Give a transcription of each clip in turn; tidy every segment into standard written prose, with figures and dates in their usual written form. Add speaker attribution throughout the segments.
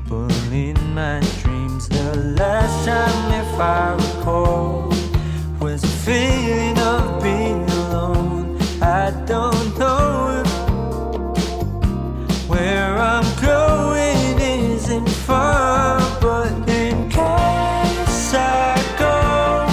Speaker 1: people in my dreams. The last time, if I recall, was a feeling of being alone. I don't know if where I'm going isn't far, but in case I go,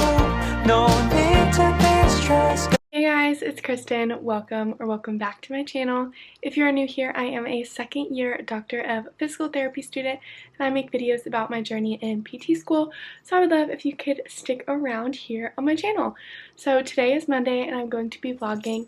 Speaker 1: no need to be stressed.
Speaker 2: Hey guys, it's Kristen. Welcome back to my channel. If you're new here, I am a second year Doctorate of Physical Therapy student and I make videos about my journey in PT school, so I would love if you could stick around here on my channel. So today is Monday and I'm going to be vlogging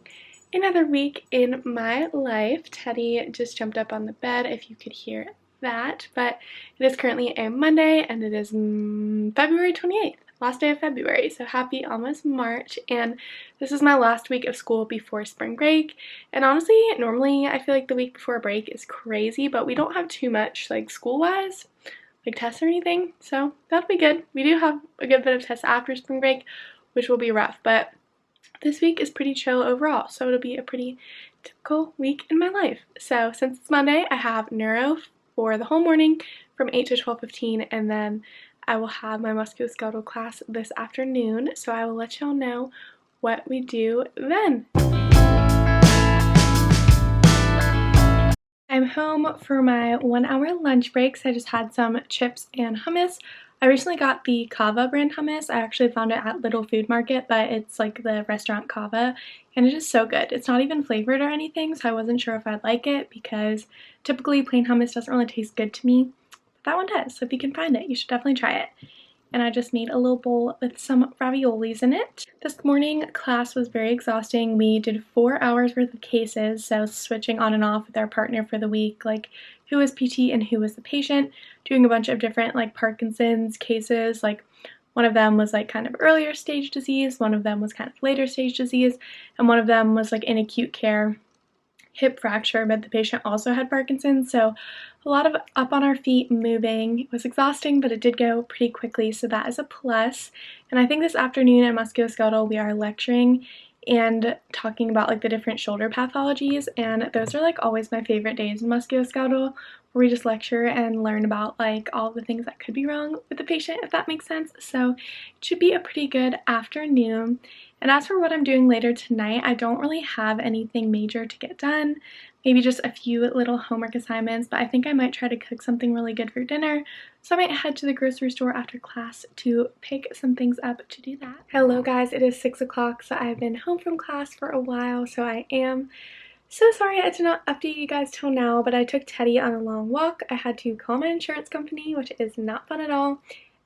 Speaker 2: another week in my life. Teddy just jumped up on the bed if you could hear that, but it is currently a Monday and it is February 28th. Last day of February, so happy almost March, and this is my last week of school before spring break. And honestly, normally I feel like the week before break is crazy, but we don't have too much like school-wise, like tests or anything, so that'll be good. We do have a good bit of tests after spring break, which will be rough, but this week is pretty chill overall, so it'll be a pretty typical week in my life. So since it's Monday, I have neuro for the whole morning from 8 to 12:15, and then I will have my musculoskeletal class this afternoon, so I will let y'all know what we do then. I'm home for my 1-hour lunch break, so I just had some chips and hummus. I recently got the Kava brand hummus. I actually found it at Little Food Market, but it's like the restaurant Kava, and it is so good. It's not even flavored or anything, so I wasn't sure if I'd like it because typically plain hummus doesn't really taste good to me. That one does, so if you can find it, you should definitely try it. And I just made a little bowl with some raviolis in it. This morning class was very exhausting. We did 4 hours worth of cases, so switching on and off with our partner for the week, like who was PT and who was the patient, doing a bunch of different like Parkinson's cases. Like one of them was like kind of earlier stage disease, one of them was kind of later stage disease, and one of them was like in acute care, hip fracture, but the patient also had Parkinson's, so a lot of up on our feet moving. It was exhausting, but it did go pretty quickly, so that is a plus. And I think this afternoon at musculoskeletal we are lecturing and talking about like the different shoulder pathologies, and those are like always my favorite days in musculoskeletal, where we just lecture and learn about like all the things that could be wrong with the patient, if that makes sense. So it should be a pretty good afternoon. And as for what I'm doing later tonight, I don't really have anything major to get done. Maybe just a few little homework assignments, but I think I might try to cook something really good for dinner. So I might head to the grocery store after class to pick some things up to do that. Hello guys, it is 6 o'clock, so I've been home from class for a while, so I am so sorry I did not update you guys till now, but I took Teddy on a long walk. I had to call my insurance company, which is not fun at all.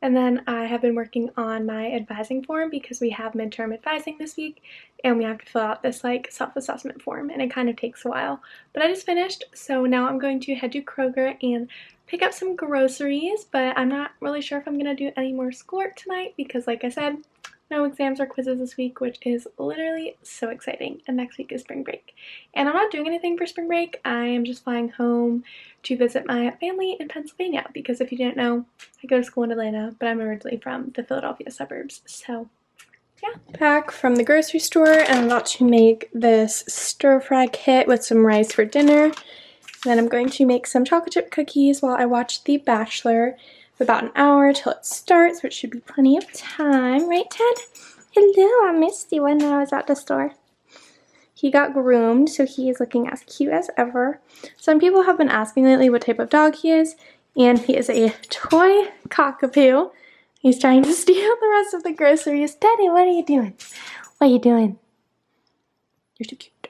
Speaker 2: And then I have been working on my advising form because we have midterm advising this week and we have to fill out this like self-assessment form, and it kind of takes a while. But I just finished, so now I'm going to head to Kroger and pick up some groceries, but I'm not really sure if I'm going to do any more schoolwork tonight because like I said, no exams or quizzes this week, which is literally so exciting. And next week is spring break. And I'm not doing anything for spring break. I am just flying home to visit my family in Pennsylvania because if you didn't know, I go to school in Atlanta, but I'm originally from the Philadelphia suburbs. So yeah. Back from the grocery store, and I'm about to make this stir-fry kit with some rice for dinner. Then I'm going to make some chocolate chip cookies while I watch The Bachelor. About an hour till it starts, which should be plenty of time, right Ted? Hello, I missed you when I was at the store. He got groomed, so he is looking as cute as ever. Some people have been asking lately what type of dog he is, and he is a toy cockapoo. He's trying to steal the rest of the groceries. Teddy, what are you doing? What are you doing? You're too cute.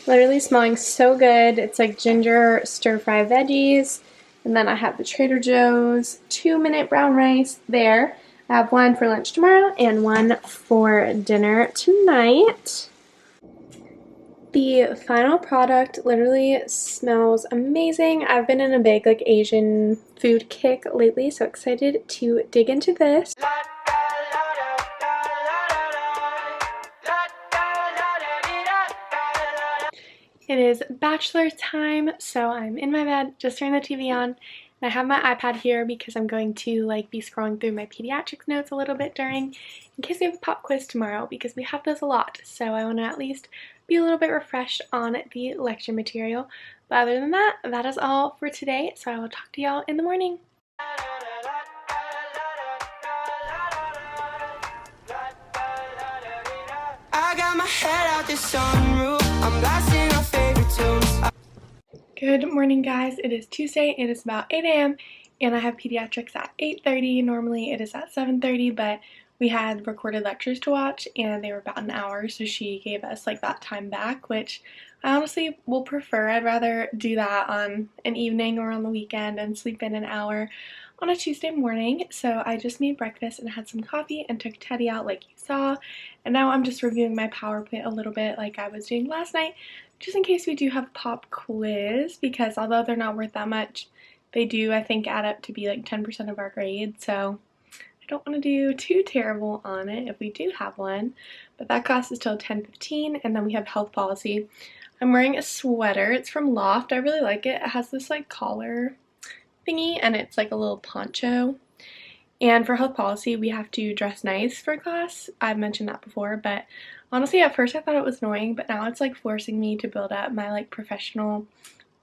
Speaker 2: Literally smelling so good. It's like ginger stir-fry veggies. And then I have the Trader Joe's 2-minute brown rice there. I have one for lunch tomorrow and one for dinner tonight. The final product literally smells amazing. I've been in a big like Asian food kick lately, so excited to dig into this. It is bachelor time, so I'm in my bed, just turning the TV on, and I have my iPad here because I'm going to like be scrolling through my pediatrics notes a little bit during, in case we have a pop quiz tomorrow, because we have those a lot, so I want to at least be a little bit refreshed on the lecture material. But other than that, that is all for today, so I will talk to y'all in the morning.
Speaker 1: I got my head out the sunroof, I'm blasting our favorite tunes.
Speaker 2: Good morning, guys. It is Tuesday. It is about 8 a.m. and I have pediatrics at 8:30. Normally it is at 7:30, but we had recorded lectures to watch and they were about an hour, so she gave us like that time back, which I honestly will prefer. I'd rather do that on an evening or on the weekend and sleep in an hour on a Tuesday morning. So I just made breakfast and had some coffee and took Teddy out like you saw, and now I'm just reviewing my PowerPoint a little bit like I was doing last night, just in case we do have pop quiz, because although they're not worth that much, they do, I think, add up to be like 10% of our grade, so I don't want to do too terrible on it if we do have one. But that class is till 10:15, and then we have health policy. I'm wearing a sweater. It's from Loft. I really like it. It has this like collar thingy, and it's like a little poncho. And for health policy, we have to dress nice for class. I've mentioned that before, but honestly, at first I thought it was annoying, but now it's like forcing me to build up my like professional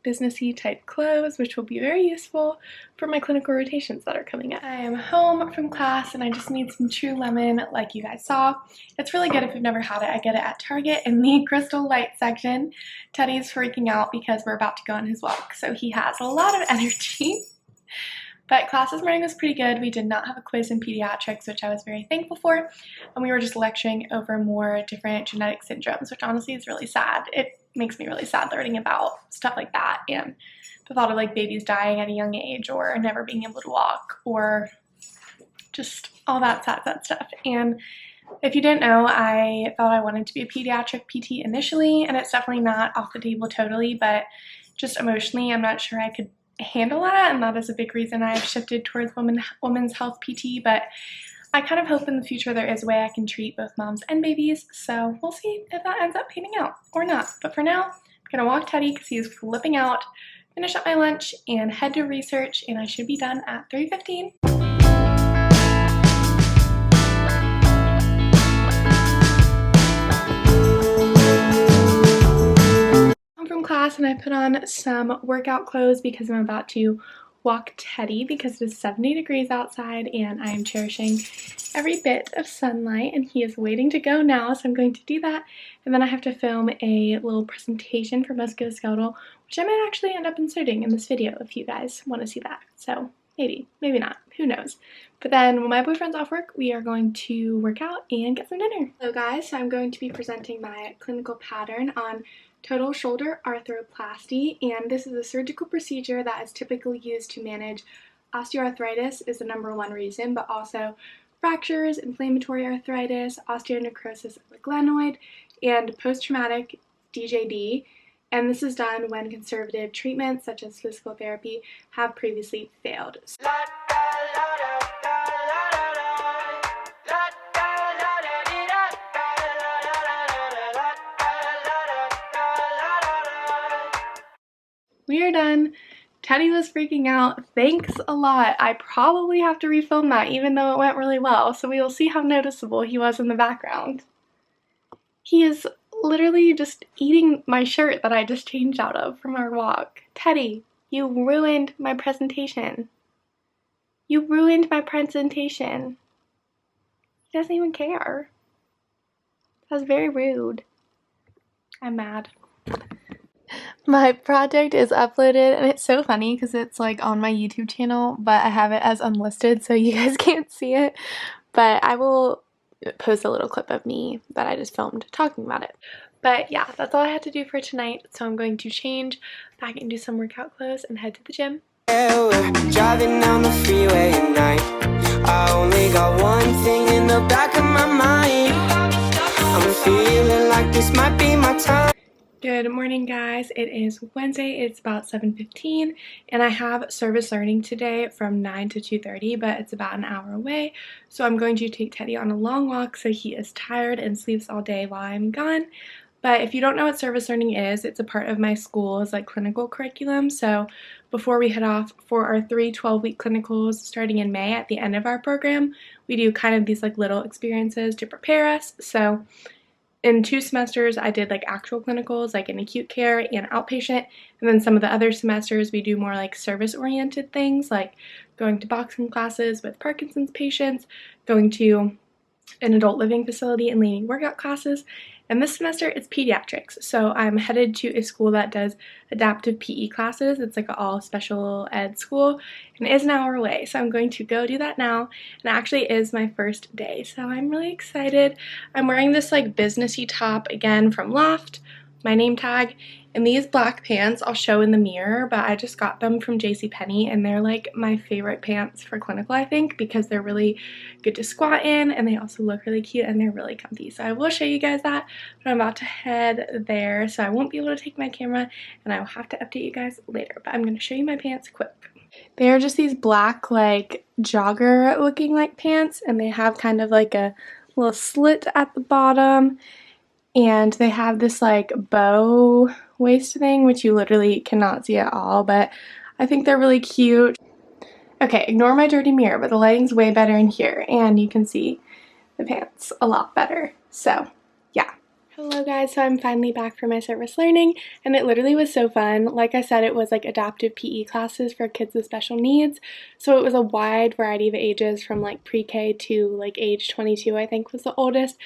Speaker 2: businessy type clothes, which will be very useful for my clinical rotations that are coming up. I am home from class and I just made some True Lemon like you guys saw. It's really good if you've never had it. I get it at Target in the Crystal Light section. Teddy's freaking out because we're about to go on his walk, so he has a lot of energy. But class this morning was pretty good. We did not have a quiz in pediatrics, which I was very thankful for, and we were just lecturing over more different genetic syndromes, which honestly is really sad. It makes me really sad learning about stuff like that, and the thought of like babies dying at a young age or never being able to walk or just all that sad stuff. And if you didn't know, I thought I wanted to be a pediatric PT initially, and it's definitely not off the table totally, but just emotionally I'm not sure I could handle that, and that is a big reason I've shifted towards women's health PT. But I kind of hope in the future there is a way I can treat both moms and babies, so we'll see if that ends up panning out or not. But for now, I'm gonna walk Teddy because he is flipping out, finish up my lunch, and head to research, and I should be done at 3:15. I'm from class and I put on some workout clothes because I'm about to walk Teddy because it is 70 degrees outside and I am cherishing every bit of sunlight, and he is waiting to go now, so I'm going to do that. And then I have to film a little presentation for musculoskeletal, which I might actually end up inserting in this video if you guys want to see that. So maybe not, who knows. But then when my boyfriend's off work, we are going to work out and get some dinner. Hello guys, so I'm going to be presenting my clinical pattern on total shoulder arthroplasty, and this is a surgical procedure that is typically used to manage osteoarthritis is the #1 reason, but also fractures, inflammatory arthritis, osteonecrosis of the glenoid, and post-traumatic DJD. And this is done when conservative treatments such as physical therapy have previously failed. We are done. Teddy was freaking out. Thanks a lot. I probably have to refilm that even though it went really well, so we will see how noticeable he was in the background. He is literally just eating my shirt that I just changed out of from our walk. Teddy, you ruined my presentation. You ruined my presentation. He doesn't even care. That was very rude. I'm mad. My project is uploaded, and it's so funny because it's like on my YouTube channel, but I have it as unlisted so you guys can't see it. But I will post a little clip of me that I just filmed talking about it. But yeah, that's all I had to do for tonight, so I'm going to change back into some workout clothes and head to the gym.
Speaker 1: Yeah, we're driving down the freeway at night. I only got one thing in the back of my mind. I'm feeling like this might be my time.
Speaker 2: Good morning, guys. It is Wednesday. It's about 7:15, and I have service learning today from 9 to 2:30, but it's about an hour away, so I'm going to take Teddy on a long walk so he is tired and sleeps all day while I'm gone. But if you don't know what service learning is, it's a part of my school's like clinical curriculum. So before we head off for our 3 12-week clinicals starting in May at the end of our program, we do kind of these like little experiences to prepare us. So in 2 semesters, I did like actual clinicals, like in acute care and outpatient. And then some of the other semesters, we do more like service-oriented things, like going to boxing classes with Parkinson's patients, going to an adult living facility and leading workout classes. And this semester it's pediatrics. So I'm headed to a school that does adaptive PE classes. It's like an all special ed school and it is an hour away. So I'm going to go do that now. And it actually is my first day. So I'm really excited. I'm wearing this like businessy top again from Loft, my name tag, and these black pants I'll show in the mirror, but I just got them from JCPenney and they're like my favorite pants for clinical, I think, because they're really good to squat in and they also look really cute and they're really comfy. So I will show you guys that, but I'm about to head there, so I won't be able to take my camera and I will have to update you guys later, but I'm going to show you my pants quick. They're just these black like jogger looking like pants and they have kind of like a little slit at the bottom. And they have this like bow waist thing, which you literally cannot see at all, but I think they're really cute. Okay, ignore my dirty mirror, but the lighting's way better in here, and you can see the pants a lot better. So, yeah. Hello guys, so I'm finally back for my service learning, and it literally was so fun. Like I said, it was like adaptive PE classes for kids with special needs, so it was a wide variety of ages from like pre-K to like age 22, I think was the oldest.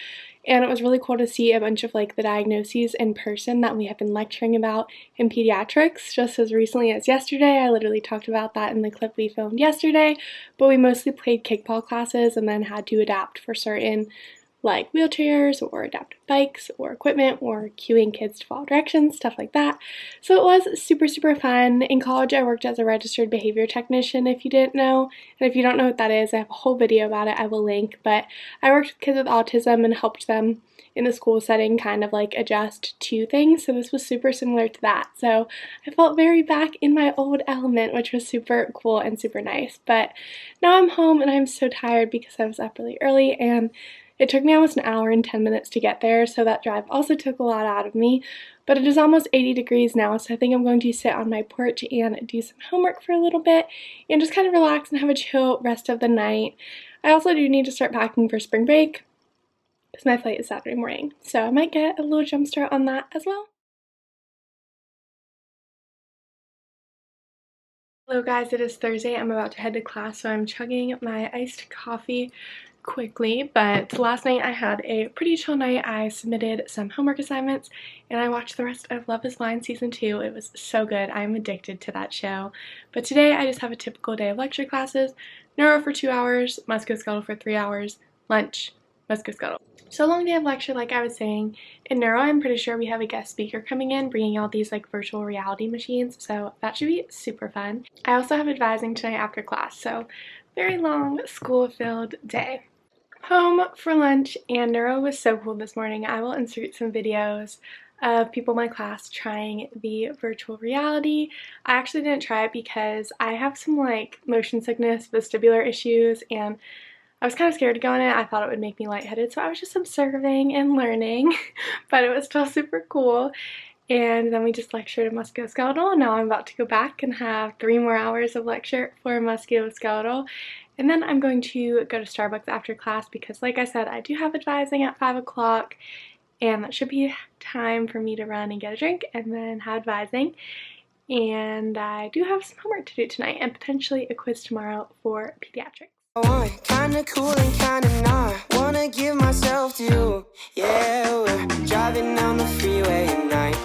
Speaker 2: And it was really cool to see a bunch of like the diagnoses in person that we have been lecturing about in pediatrics just as recently as yesterday. I literally talked about that in the clip we filmed yesterday, but we mostly played kickball classes and then had to adapt for certain like wheelchairs or adaptive bikes or equipment or cueing kids to follow directions, stuff like that. So it was super, super fun. In college, I worked as a registered behavior technician, if you didn't know. And if you don't know what that is, I have a whole video about it I will link. But I worked with kids with autism and helped them in the school setting kind of like adjust to things. So this was super similar to that. So I felt very back in my old element, which was super cool and super nice. But now I'm home and I'm so tired because I was up really early and it took me almost an hour and 10 minutes to get there, so that drive also took a lot out of me. But it is almost 80 degrees now, so I think I'm going to sit on my porch and do some homework for a little bit and just kind of relax and have a chill rest of the night. I also do need to start packing for spring break because my flight is Saturday morning, so I might get a little jump start on that as well. Hello guys, it is Thursday. I'm about to head to class, so I'm chugging my iced coffee quickly, but last night I had a pretty chill night. I submitted some homework assignments and I watched the rest of Love is Blind season 2. It was so good. I'm addicted to that show. But today I just have a typical day of lecture classes. Neuro for 2 hours, musculoskeletal for 3 hours, lunch, musculoskeletal. So long day of lecture, like I was saying. In neuro, I'm pretty sure we have a guest speaker coming in, bringing all these like virtual reality machines, so that should be super fun. I also have advising tonight after class, so very long school-filled day. Home for lunch, and neuro was so cool this morning. I will insert some videos of people in my class trying the virtual reality. I actually didn't try it because I have some like motion sickness, vestibular issues, and I was kind of scared to go in it. I thought it would make me lightheaded, so I was just observing and learning, but it was still super cool. And then we just lectured in musculoskeletal, and now I'm about to go back and have 3 more hours of lecture for musculoskeletal. And then I'm going to go to Starbucks after class because, like I said, I do have advising at 5 o'clock, and that should be time for me to run and get a drink and then have advising. And I do have some homework to do tonight and potentially a quiz tomorrow for pediatrics.
Speaker 1: Kinda cool and kinda not. Wanna give myself to you. Yeah, we're driving down the freeway at night.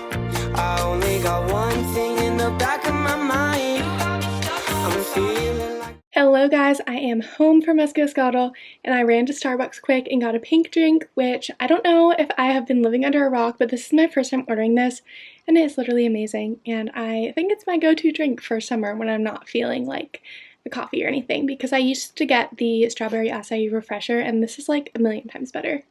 Speaker 1: I only got one thing in the back of my mind. I'm feeling like...
Speaker 2: Hello guys, I am home from musculoskeletal and I ran to Starbucks quick and got a pink drink, which I don't know if I have been living under a rock, but this is my first time ordering this and it is literally amazing, and I think it's my go-to drink for summer when I'm not feeling like the coffee or anything, because I used to get the strawberry acai refresher and this is like a million times better.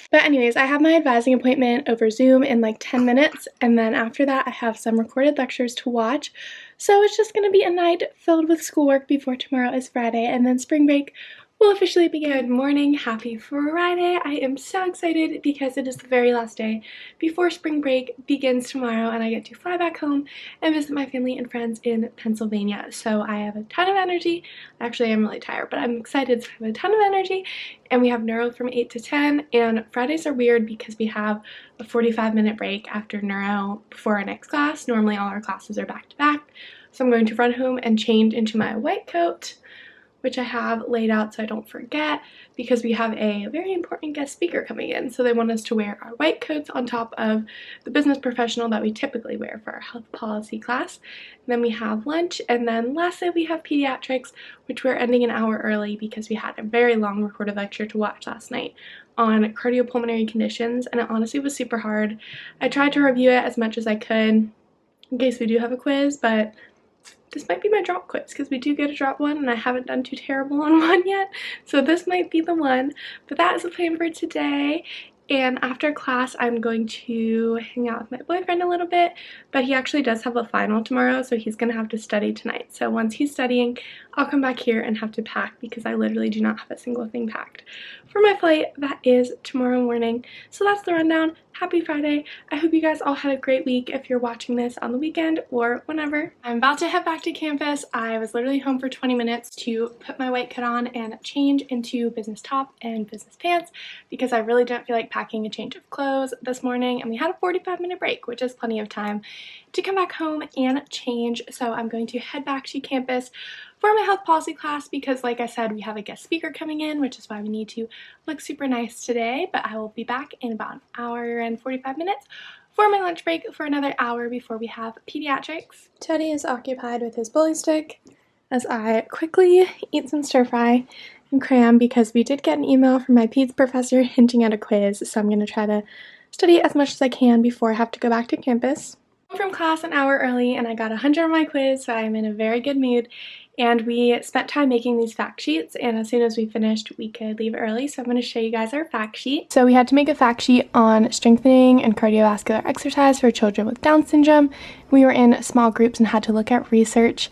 Speaker 2: But anyways, I have my advising appointment over Zoom in like 10 minutes, and then after that I have some recorded lectures to watch. So it's just going to be a night filled with schoolwork before tomorrow is Friday, and then spring break Will officially begin. Good morning, happy Friday. I am so excited because it is the very last day before spring break begins tomorrow and I get to fly back home and visit my family and friends in Pennsylvania. So I have a ton of energy. Actually, I'm really tired, but I'm excited, so I have a ton of energy. And we have neuro from 8 to 10, and Fridays are weird because we have a 45-minute break after neuro before our next class. Normally all our classes are back to back. So I'm going to run home and change into my white coat, which I have laid out so I don't forget, because we have a very important guest speaker coming in. So they want us to wear our white coats on top of the business professional that we typically wear for our health policy class. And then we have lunch, and then lastly we have pediatrics, which we're ending an hour early because we had a very long recorded lecture to watch last night on cardiopulmonary conditions, and it honestly was super hard. I tried to review it as much as I could in case we do have a quiz, but this might be my drop quiz because we do get a drop one and I haven't done too terrible on one yet, so this might be the one. But that is the plan for today, and after class I'm going to hang out with my boyfriend a little bit, but he actually does have a final tomorrow, so he's gonna have to study tonight. So once he's studying, I'll come back here and have to pack because I literally do not have a single thing packed for my flight that is tomorrow morning. So that's the rundown. Happy Friday. I hope you guys all had a great week if you're watching this on the weekend or whenever. I'm about to head back to campus. I was literally home for 20 minutes to put my white coat on and change into business top and business pants because I really didn't feel like packing a change of clothes this morning, and we had a 45-minute break, which is plenty of time to come back home and change. So I'm going to head back to campus for my health policy class because, like I said, we have a guest speaker coming in, which is why we need to look super nice today. But I will be back in about an hour and 45 minutes for my lunch break for another hour before we have pediatrics. Teddy is occupied with his bully stick as I quickly eat some stir fry and cram because we did get an email from my peds professor hinting at a quiz, so I'm going to try to study as much as I can before I have to go back to campus. I'm from class an hour early and I got 100 on my quiz, so I'm in a very good mood. And we spent time making these fact sheets, and as soon as we finished, we could leave early. So I'm going to show you guys our fact sheet. So we had to make a fact sheet on strengthening and cardiovascular exercise for children with Down syndrome. We were in small groups and had to look at research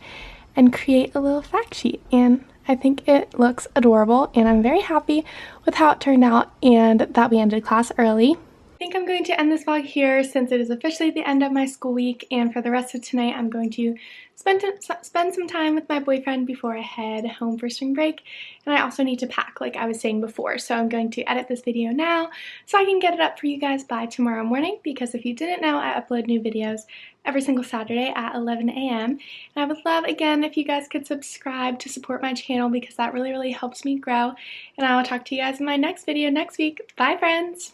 Speaker 2: and create a little fact sheet. And I think it looks adorable, and I'm very happy with how it turned out and that we ended class early. I think I'm going to end this vlog here since it is officially the end of my school week, and for the rest of tonight I'm going to spend some time with my boyfriend before I head home for spring break. And I also need to pack, like I was saying before, so I'm going to edit this video now so I can get it up for you guys by tomorrow morning, because if you didn't know, I upload new videos every single Saturday at 11 a.m. and I would love, again, if you guys could subscribe to support my channel because that really helps me grow. And I will talk to you guys in my next video next week. Bye, friends!